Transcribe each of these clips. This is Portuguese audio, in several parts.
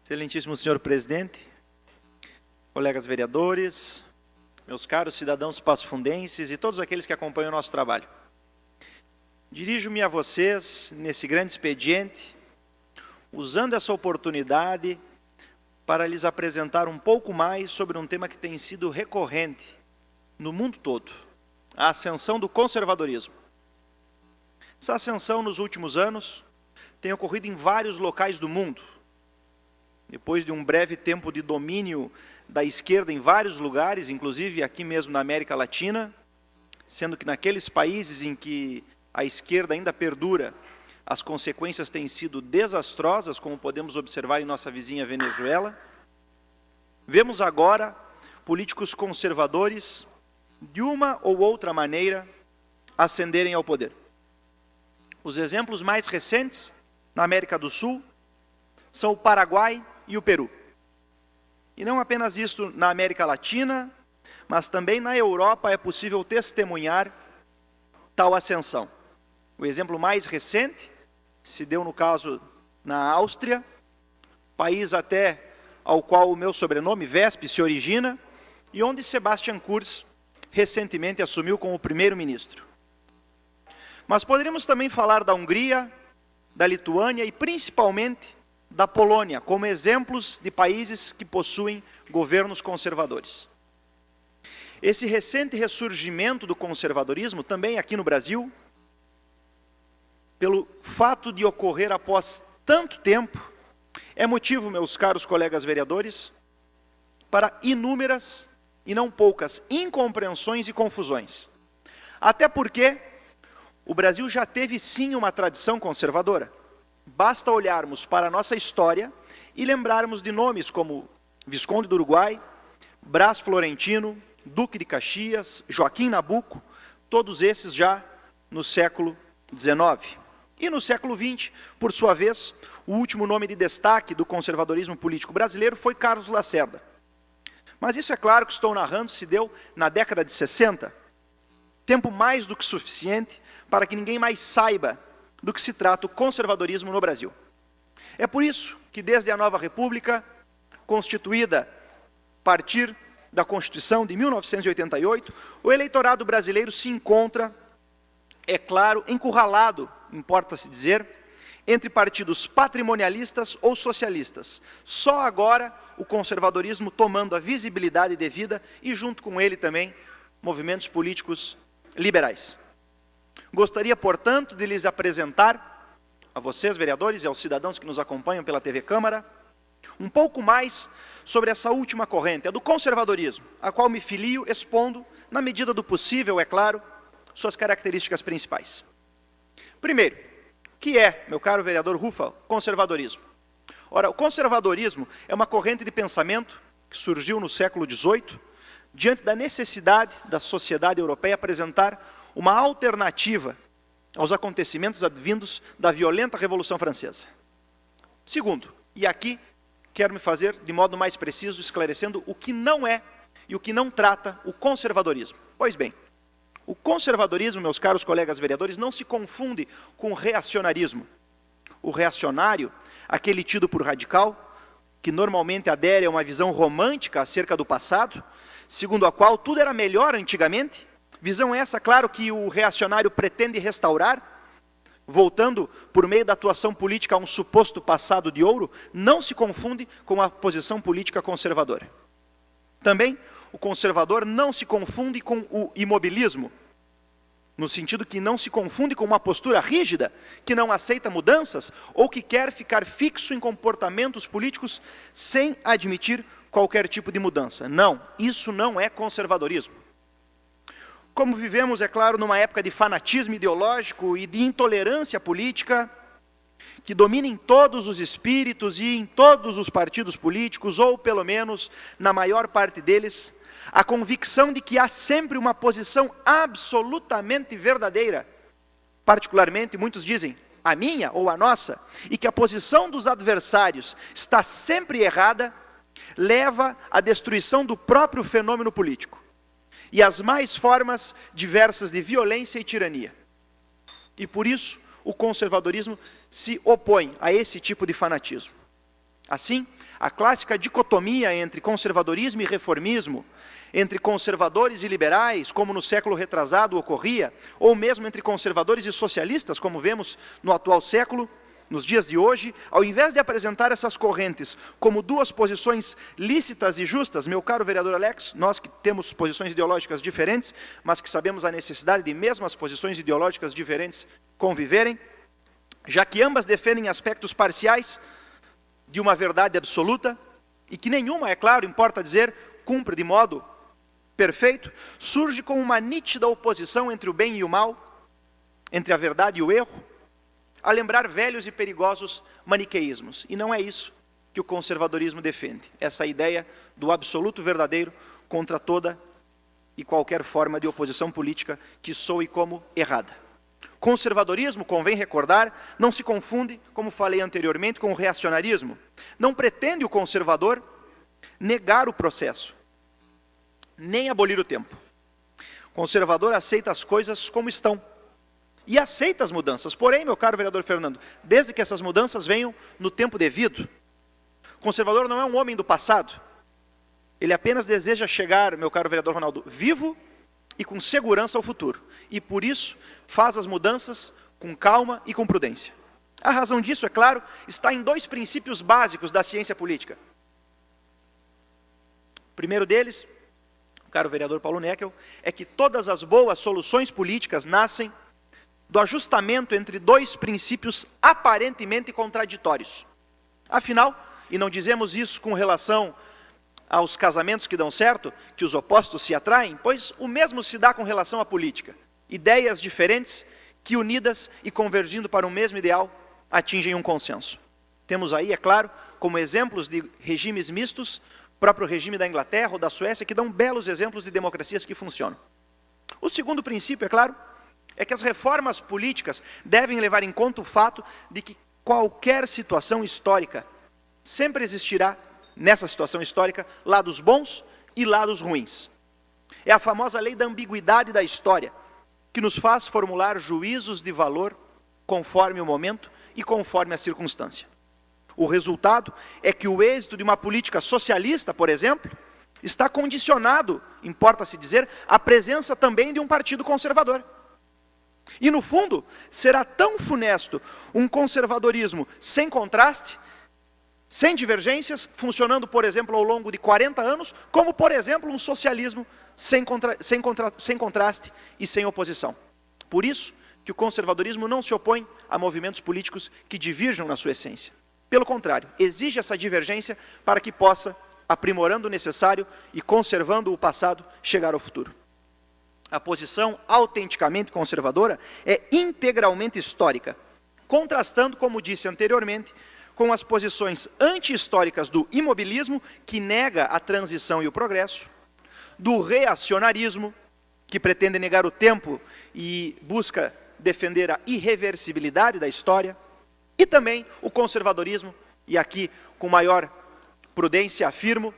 Excelentíssimo senhor presidente, colegas vereadores, meus caros cidadãos passofundenses e todos aqueles que acompanham o nosso trabalho. Dirijo-me a vocês nesse grande expediente, usando essa oportunidade para lhes apresentar um pouco mais sobre um tema que tem sido recorrente no mundo todo, a ascensão do conservadorismo. Essa ascensão nos últimos anos tem ocorrido em vários locais do mundo. Depois de um breve tempo de domínio da esquerda em vários lugares, inclusive aqui mesmo na América Latina, sendo que naqueles países em que a esquerda ainda perdura, as consequências têm sido desastrosas, como podemos observar em nossa vizinha Venezuela. Vemos agora políticos conservadores, de uma ou outra maneira, ascenderem ao poder. Os exemplos mais recentes, na América do Sul, são o Paraguai e o Peru. E não apenas isso na América Latina, mas também na Europa é possível testemunhar tal ascensão. O exemplo mais recente se deu no caso na Áustria, país até ao qual o meu sobrenome, Wesp, se origina, e onde Sebastian Kurz recentemente assumiu como primeiro-ministro. Mas poderíamos também falar da Hungria, da Lituânia e principalmente da Polônia, como exemplos de países que possuem governos conservadores. Esse recente ressurgimento do conservadorismo, também aqui no Brasil, pelo fato de ocorrer após tanto tempo, é motivo, meus caros colegas vereadores, para inúmeras e não poucas incompreensões e confusões. Até porque o Brasil já teve sim uma tradição conservadora. Basta olharmos para a nossa história e lembrarmos de nomes como Visconde do Uruguai, Brás Florentino, Duque de Caxias, Joaquim Nabuco, todos esses já no século XIX. E no século XX, por sua vez, o último nome de destaque do conservadorismo político brasileiro foi Carlos Lacerda. Mas isso, é claro, que estou narrando, se deu na década de 60, tempo mais do que suficiente para que ninguém mais saiba do que se trata o conservadorismo no Brasil. É por isso que desde a nova República, constituída a partir da Constituição de 1988, o eleitorado brasileiro se encontra, é claro, encurralado, importa-se dizer, entre partidos patrimonialistas ou socialistas. Só agora o conservadorismo tomando a visibilidade devida e junto com ele também movimentos políticos liberais. Gostaria, portanto, de lhes apresentar a vocês, vereadores, e aos cidadãos que nos acompanham pela TV Câmara, um pouco mais sobre essa última corrente, a do conservadorismo, a qual me filio expondo, na medida do possível, é claro, suas características principais. Primeiro, o que é, meu caro vereador Rufa, conservadorismo? Ora, o conservadorismo é uma corrente de pensamento que surgiu no século XVIII, diante da necessidade da sociedade europeia apresentar uma alternativa aos acontecimentos advindos da violenta Revolução Francesa. Segundo, e aqui quero me fazer de modo mais preciso, esclarecendo o que não é e o que não trata o conservadorismo. Pois bem, o conservadorismo, meus caros colegas vereadores, não se confunde com o reacionarismo. O reacionário, aquele tido por radical, que normalmente adere a uma visão romântica acerca do passado, segundo a qual tudo era melhor antigamente, visão essa, claro, que o reacionário pretende restaurar, voltando por meio da atuação política a um suposto passado de ouro, não se confunde com a posição política conservadora. Também, o conservador não se confunde com o imobilismo, no sentido que não se confunde com uma postura rígida, que não aceita mudanças, ou que quer ficar fixo em comportamentos políticos sem admitir qualquer tipo de mudança. Não, isso não é conservadorismo. Como vivemos, é claro, numa época de fanatismo ideológico e de intolerância política, que domina em todos os espíritos e em todos os partidos políticos, ou pelo menos na maior parte deles, a convicção de que há sempre uma posição absolutamente verdadeira, particularmente, muitos dizem, a minha ou a nossa, e que a posição dos adversários está sempre errada, leva à destruição do próprio fenômeno político e às mais formas diversas de violência e tirania. E por isso, o conservadorismo se opõe a esse tipo de fanatismo. Assim, a clássica dicotomia entre conservadorismo e reformismo, entre conservadores e liberais, como no século retrasado ocorria, ou mesmo entre conservadores e socialistas, como vemos no atual século, nos dias de hoje, ao invés de apresentar essas correntes como duas posições lícitas e justas, meu caro vereador Alex, nós que temos posições ideológicas diferentes, mas que sabemos a necessidade de mesmo as posições ideológicas diferentes conviverem, já que ambas defendem aspectos parciais de uma verdade absoluta, e que nenhuma, é claro, importa dizer, cumpre de modo perfeito, surge com uma nítida oposição entre o bem e o mal, entre a verdade e o erro, a lembrar velhos e perigosos maniqueísmos. E não é isso que o conservadorismo defende, essa ideia do absoluto verdadeiro contra toda e qualquer forma de oposição política que soe como errada. Conservadorismo, convém recordar, não se confunde, como falei anteriormente, com o reacionarismo. Não pretende o conservador negar o processo, nem abolir o tempo. O conservador aceita as coisas como estão e aceita as mudanças. Porém, meu caro vereador Fernando, desde que essas mudanças venham no tempo devido. O conservador não é um homem do passado. Ele apenas deseja chegar, meu caro vereador Ronaldo, vivo e com segurança ao futuro. E por isso faz as mudanças com calma e com prudência. A razão disso, é claro, está em dois princípios básicos da ciência política. O primeiro deles, caro vereador Paulo Neckel, é que todas as boas soluções políticas nascem do ajustamento entre dois princípios aparentemente contraditórios. Afinal, e não dizemos isso com relação aos casamentos que dão certo, que os opostos se atraem, pois o mesmo se dá com relação à política. Ideias diferentes que, unidas e convergindo para o mesmo ideal, atingem um consenso. Temos aí, é claro, como exemplos de regimes mistos, o próprio regime da Inglaterra ou da Suécia, que dão belos exemplos de democracias que funcionam. O segundo princípio, é claro, é que as reformas políticas devem levar em conta o fato de que qualquer situação histórica sempre existirá, nessa situação histórica, lados bons e lados ruins. É a famosa lei da ambiguidade da história, que nos faz formular juízos de valor conforme o momento e conforme a circunstância. O resultado é que o êxito de uma política socialista, por exemplo, está condicionado, importa-se dizer, à presença também de um partido conservador. E, no fundo, será tão funesto um conservadorismo sem contraste, sem divergências, funcionando, por exemplo, ao longo de 40 anos, como, por exemplo, um socialismo sem contraste e sem oposição. Por isso que o conservadorismo não se opõe a movimentos políticos que divirjam na sua essência. Pelo contrário, exige essa divergência para que possa, aprimorando o necessário e conservando o passado, chegar ao futuro. A posição autenticamente conservadora é integralmente histórica, contrastando, como disse anteriormente, com as posições anti-históricas do imobilismo, que nega a transição e o progresso, do reacionarismo, que pretende negar o tempo e busca defender a irreversibilidade da história, e também o conservadorismo, e aqui com maior prudência afirmo,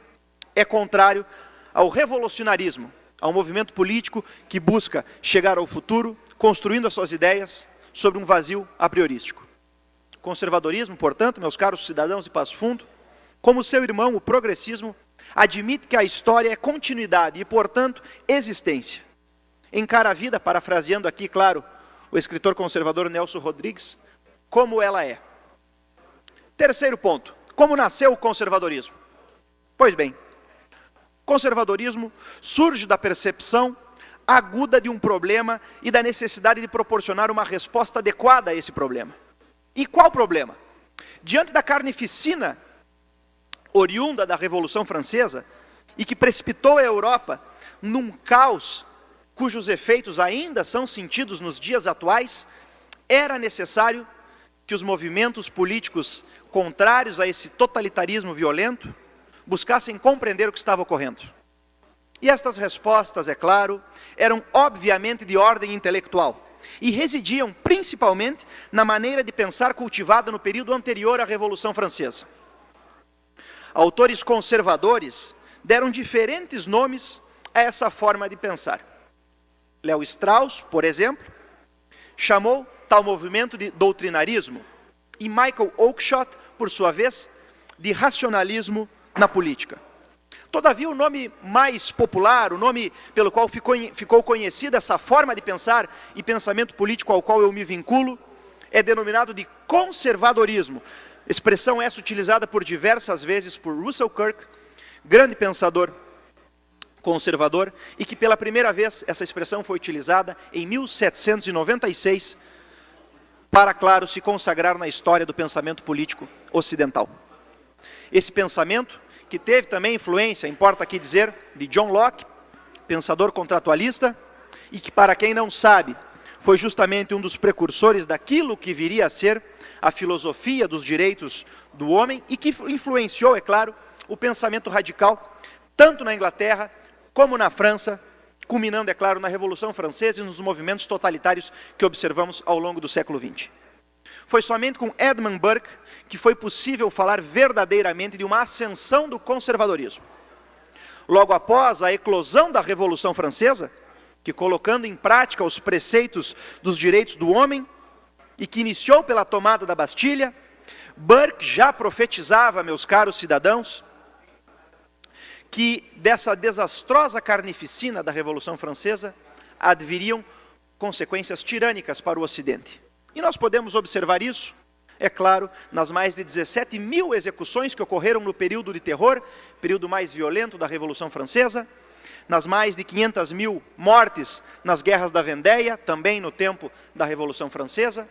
é contrário ao revolucionarismo, ao movimento político que busca chegar ao futuro, construindo as suas ideias sobre um vazio a priorístico. O conservadorismo, portanto, meus caros cidadãos de Passo Fundo, como seu irmão, o progressismo, admite que a história é continuidade e, portanto, existência. Encara a vida, parafraseando aqui, claro, o escritor conservador Nelson Rodrigues, como ela é. Terceiro ponto, como nasceu o conservadorismo? Pois bem, o conservadorismo surge da percepção aguda de um problema e da necessidade de proporcionar uma resposta adequada a esse problema. E qual problema? Diante da carnificina oriunda da Revolução Francesa e que precipitou a Europa num caos cujos efeitos ainda são sentidos nos dias atuais, era necessário que os movimentos políticos contrários a esse totalitarismo violento buscassem compreender o que estava ocorrendo. E estas respostas, é claro, eram obviamente de ordem intelectual e residiam principalmente na maneira de pensar cultivada no período anterior à Revolução Francesa. Autores conservadores deram diferentes nomes a essa forma de pensar. Léo Strauss, por exemplo, chamou tal movimento de doutrinarismo, e Michael Oakeshott, por sua vez, de racionalismo na política. Todavia, o nome mais popular, o nome pelo qual ficou conhecida essa forma de pensar e pensamento político ao qual eu me vinculo, é denominado de conservadorismo. Expressão essa utilizada por diversas vezes por Russell Kirk, grande pensador conservador, e que pela primeira vez essa expressão foi utilizada em 1796 para, claro, se consagrar na história do pensamento político ocidental. Esse pensamento, que teve também influência, importa aqui dizer, de John Locke, pensador contratualista, e que, para quem não sabe, foi justamente um dos precursores daquilo que viria a ser a filosofia dos direitos do homem e que influenciou, é claro, o pensamento radical, tanto na Inglaterra como na França, culminando, é claro, na Revolução Francesa e nos movimentos totalitários que observamos ao longo do século XX. Foi somente com Edmund Burke que foi possível falar verdadeiramente de uma ascensão do conservadorismo. Logo após a eclosão da Revolução Francesa, que colocando em prática os preceitos dos direitos do homem e que iniciou pela tomada da Bastilha, Burke já profetizava, meus caros cidadãos, que dessa desastrosa carnificina da Revolução Francesa adviriam consequências tirânicas para o Ocidente. E nós podemos observar isso, é claro, nas mais de 17 mil execuções que ocorreram no período de terror, período mais violento da Revolução Francesa, nas mais de 500 mil mortes nas guerras da Vendéia, também no tempo da Revolução Francesa,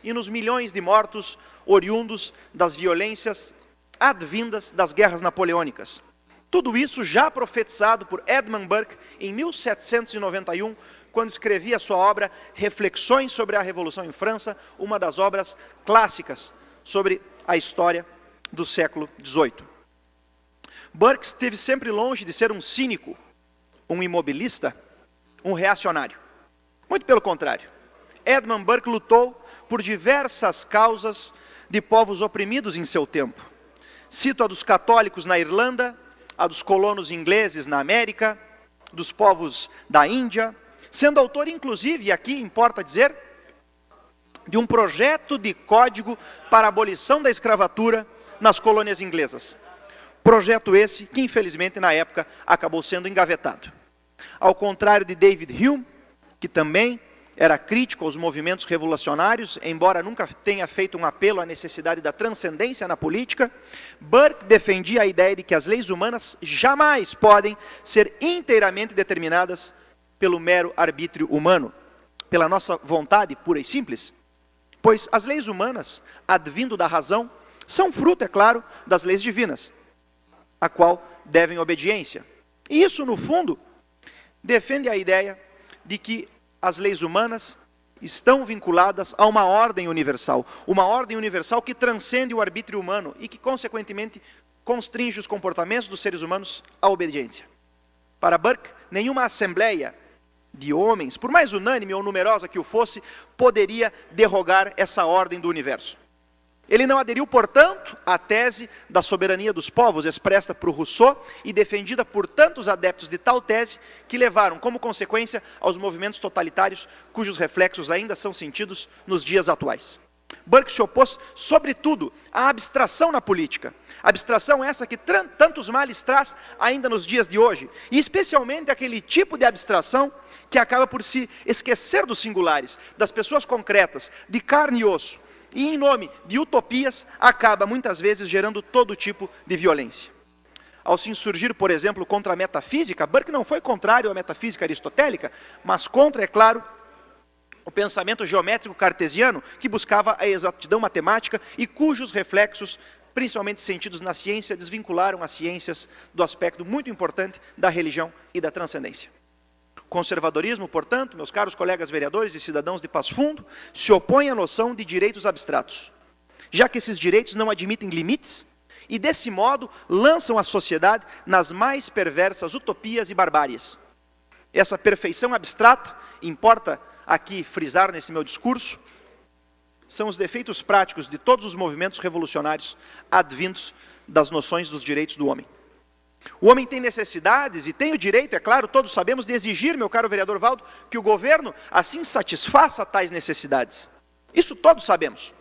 e nos milhões de mortos oriundos das violências advindas das guerras napoleônicas. Tudo isso já profetizado por Edmund Burke em 1791, quando escrevia sua obra Reflexões sobre a Revolução em França, uma das obras clássicas sobre a história do século XVIII. Burke esteve sempre longe de ser um cínico, um imobilista, um reacionário. Muito pelo contrário. Edmund Burke lutou por diversas causas de povos oprimidos em seu tempo. Cito a dos católicos na Irlanda, a dos colonos ingleses na América, dos povos da Índia, sendo autor, inclusive, e aqui importa dizer, de um projeto de código para a abolição da escravatura nas colônias inglesas. Projeto esse que, infelizmente, na época, acabou sendo engavetado. Ao contrário de David Hume, que também era crítico aos movimentos revolucionários, embora nunca tenha feito um apelo à necessidade da transcendência na política, Burke defendia a ideia de que as leis humanas jamais podem ser inteiramente determinadas pelo mero arbítrio humano, pela nossa vontade pura e simples, pois as leis humanas, advindo da razão, são fruto, é claro, das leis divinas, a qual devem obediência. E isso, no fundo, defende a ideia de que as leis humanas estão vinculadas a uma ordem universal que transcende o arbítrio humano e que, consequentemente, constringe os comportamentos dos seres humanos à obediência. Para Burke, nenhuma assembleia de homens, por mais unânime ou numerosa que o fosse, poderia derrogar essa ordem do universo. Ele não aderiu, portanto, à tese da soberania dos povos, expressa por Rousseau e defendida por tantos adeptos de tal tese, que levaram, como consequência, aos movimentos totalitários, cujos reflexos ainda são sentidos nos dias atuais. Burke se opôs, sobretudo, à abstração na política. Abstração essa que tantos males traz ainda nos dias de hoje, e especialmente aquele tipo de abstração que acaba por se esquecer dos singulares, das pessoas concretas, de carne e osso, e em nome de utopias, acaba muitas vezes gerando todo tipo de violência. Ao se insurgir, por exemplo, contra a metafísica, Burke não foi contrário à metafísica aristotélica, mas contra, é claro, o pensamento geométrico cartesiano, que buscava a exatidão matemática e cujos reflexos, principalmente sentidos na ciência, desvincularam as ciências do aspecto muito importante da religião e da transcendência. Conservadorismo, portanto, meus caros colegas vereadores e cidadãos de Passo Fundo, se opõe à noção de direitos abstratos, já que esses direitos não admitem limites e, desse modo, lançam a sociedade nas mais perversas utopias e barbáries. Essa perfeição abstrata, importa aqui frisar nesse meu discurso, são os defeitos práticos de todos os movimentos revolucionários advindos das noções dos direitos do homem. O homem tem necessidades e tem o direito, é claro, todos sabemos, de exigir, meu caro vereador Valdo, que o governo assim satisfaça tais necessidades. Isso todos sabemos.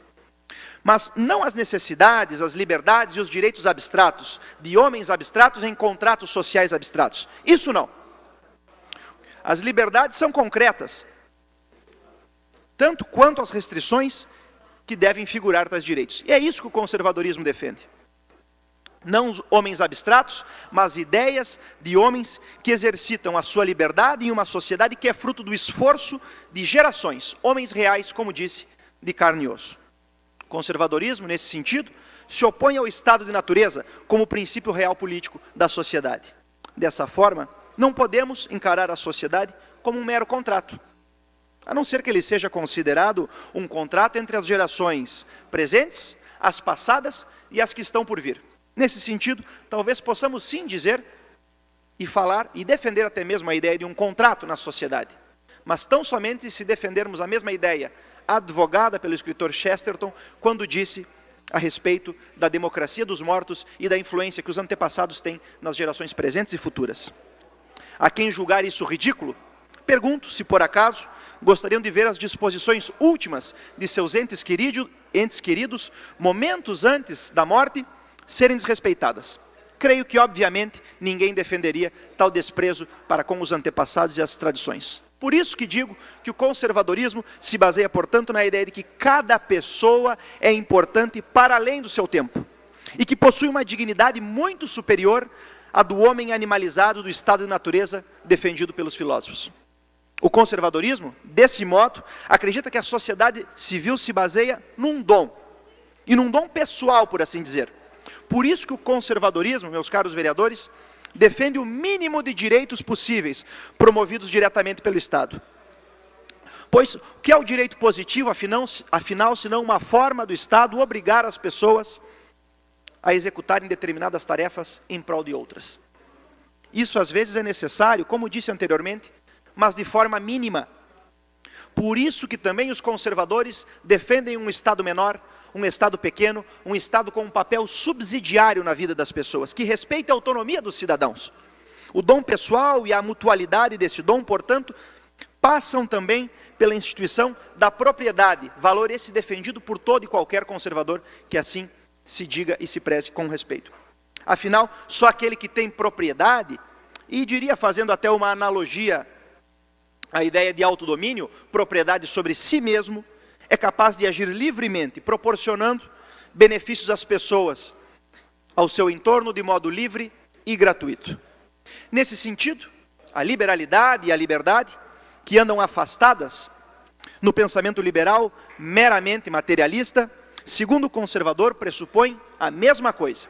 mas não as necessidades, as liberdades e os direitos abstratos, de homens abstratos em contratos sociais abstratos. Isso não. As liberdades são concretas, tanto quanto as restrições que devem figurar tais direitos. E é isso que o conservadorismo defende. Não os homens abstratos, mas ideias de homens que exercitam a sua liberdade em uma sociedade que é fruto do esforço de gerações, homens reais, como disse, de carne e osso. O conservadorismo, nesse sentido, se opõe ao estado de natureza como princípio real político da sociedade. Dessa forma, não podemos encarar a sociedade como um mero contrato, a não ser que ele seja considerado um contrato entre as gerações presentes, as passadas e as que estão por vir. Nesse sentido, talvez possamos sim dizer e falar e defender até mesmo a ideia de um contrato na sociedade. Mas tão somente se defendermos a mesma ideia advogada pelo escritor Chesterton quando disse a respeito da democracia dos mortos e da influência que os antepassados têm nas gerações presentes e futuras. A quem julgar isso ridículo, pergunto se por acaso gostariam de ver as disposições últimas de seus entes queridos, momentos antes da morte, serem desrespeitadas. Creio que, obviamente, ninguém defenderia tal desprezo para com os antepassados e as tradições. Por isso que digo que o conservadorismo se baseia, portanto, na ideia de que cada pessoa é importante para além do seu tempo e que possui uma dignidade muito superior à do homem animalizado do estado de natureza defendido pelos filósofos. O conservadorismo, desse modo, acredita que a sociedade civil se baseia num dom, e num dom pessoal, por assim dizer. Por isso que o conservadorismo, meus caros vereadores, defende o mínimo de direitos possíveis, promovidos diretamente pelo Estado. Pois, o que é o direito positivo, afinal, senão uma forma do Estado obrigar as pessoas a executarem determinadas tarefas em prol de outras? Isso, às vezes, é necessário, como disse anteriormente, mas de forma mínima. Por isso que também os conservadores defendem um Estado menor, um Estado pequeno, um Estado com um papel subsidiário na vida das pessoas, que respeite a autonomia dos cidadãos. O dom pessoal e a mutualidade desse dom, portanto, passam também pela instituição da propriedade, valor esse defendido por todo e qualquer conservador que assim se diga e se preze com respeito. Afinal, só aquele que tem propriedade, e diria fazendo até uma analogia à ideia de autodomínio, propriedade sobre si mesmo, é capaz de agir livremente, proporcionando benefícios às pessoas, ao seu entorno, de modo livre e gratuito. Nesse sentido, a liberalidade e a liberdade, que andam afastadas no pensamento liberal meramente materialista, segundo o conservador, pressupõem a mesma coisa.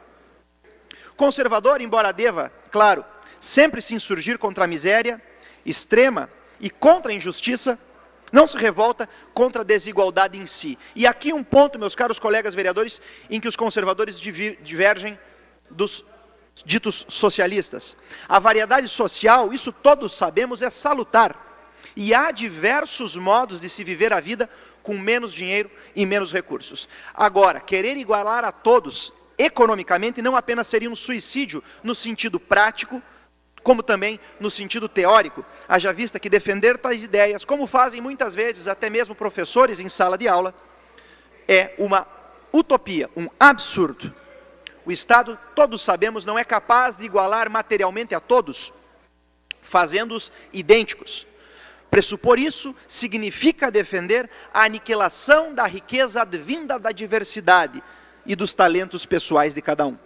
Conservador, embora deva, claro, sempre se insurgir contra a miséria extrema e contra a injustiça, não se revolta contra a desigualdade em si. E aqui um ponto, meus caros colegas vereadores, em que os conservadores divergem dos ditos socialistas. A variedade social, isso todos sabemos, é salutar. E há diversos modos de se viver a vida com menos dinheiro e menos recursos. Agora, querer igualar a todos economicamente não apenas seria um suicídio no sentido prático, como também no sentido teórico, haja vista que defender tais ideias, como fazem muitas vezes até mesmo professores em sala de aula, é uma utopia, um absurdo. O Estado, todos sabemos, não é capaz de igualar materialmente a todos, fazendo-os idênticos. Pressupor isso significa defender a aniquilação da riqueza advinda da diversidade e dos talentos pessoais de cada um.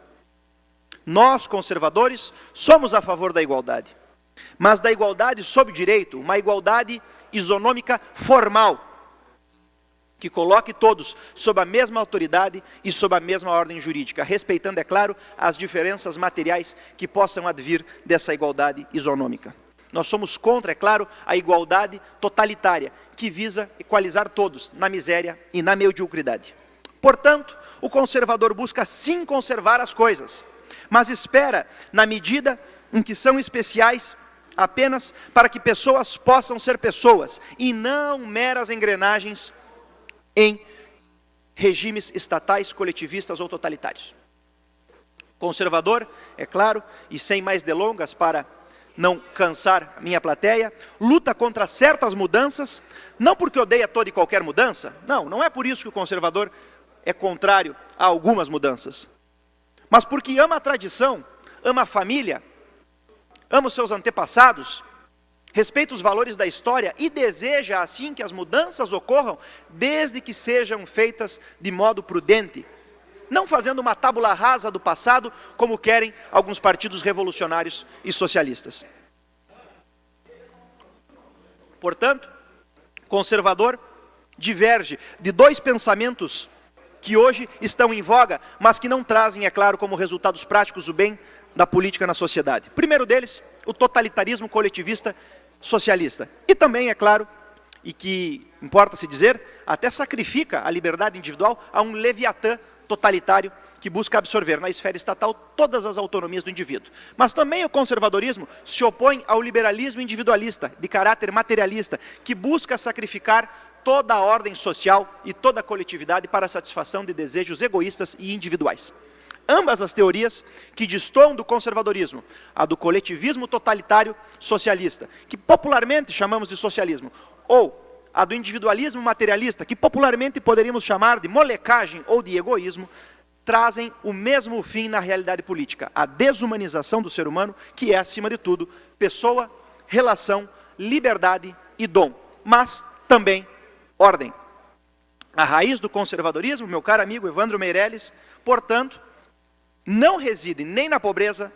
Nós, conservadores, somos a favor da igualdade, mas da igualdade sob direito, uma igualdade isonômica formal, que coloque todos sob a mesma autoridade e sob a mesma ordem jurídica, respeitando, é claro, as diferenças materiais que possam advir dessa igualdade isonômica. Nós somos contra, é claro, a igualdade totalitária, que visa equalizar todos na miséria e na mediocridade. Portanto, o conservador busca sim conservar as coisas, mas espera na medida em que são especiais apenas para que pessoas possam ser pessoas e não meras engrenagens em regimes estatais, coletivistas ou totalitários. Conservador, é claro, e sem mais delongas para não cansar a minha plateia, luta contra certas mudanças, não porque odeia toda e qualquer mudança, não é por isso que o conservador é contrário a algumas mudanças, mas porque ama a tradição, ama a família, ama os seus antepassados, respeita os valores da história e deseja assim que as mudanças ocorram, desde que sejam feitas de modo prudente, não fazendo uma tábula rasa do passado, como querem alguns partidos revolucionários e socialistas. Portanto, conservador diverge de dois pensamentos que hoje estão em voga, mas que não trazem, é claro, como resultados práticos o bem da política na sociedade. O primeiro deles, o totalitarismo coletivista socialista. E também, é claro, e que importa-se dizer, até sacrifica a liberdade individual a um leviatã totalitário que busca absorver na esfera estatal todas as autonomias do indivíduo. Mas também o conservadorismo se opõe ao liberalismo individualista, de caráter materialista, que busca sacrificar toda a ordem social e toda a coletividade para a satisfação de desejos egoístas e individuais. Ambas as teorias que destoam do conservadorismo, a do coletivismo totalitário socialista, que popularmente chamamos de socialismo, ou a do individualismo materialista, que popularmente poderíamos chamar de molecagem ou de egoísmo, trazem o mesmo fim na realidade política, a desumanização do ser humano, que é, acima de tudo, pessoa, relação, liberdade e dom, mas também ordem. A raiz do conservadorismo, meu caro amigo Evandro Meirelles, portanto, não reside nem na pobreza,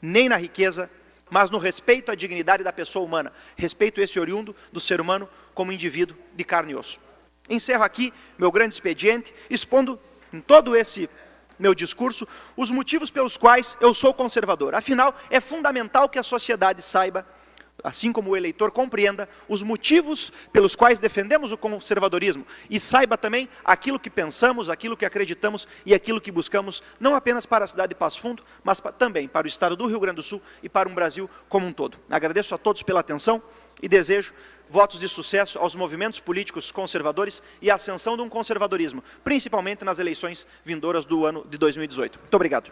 nem na riqueza, mas no respeito à dignidade da pessoa humana, respeito esse oriundo do ser humano como indivíduo de carne e osso. Encerro aqui meu grande expediente, expondo em todo esse meu discurso os motivos pelos quais eu sou conservador. Afinal, é fundamental que a sociedade saiba, assim como o eleitor compreenda, os motivos pelos quais defendemos o conservadorismo e saiba também aquilo que pensamos, aquilo que acreditamos e aquilo que buscamos, não apenas para a cidade de Passo Fundo, mas também para o estado do Rio Grande do Sul e para um Brasil como um todo. Agradeço a todos pela atenção e desejo votos de sucesso aos movimentos políticos conservadores e a ascensão de um conservadorismo, principalmente nas eleições vindouras do ano de 2018. Muito obrigado.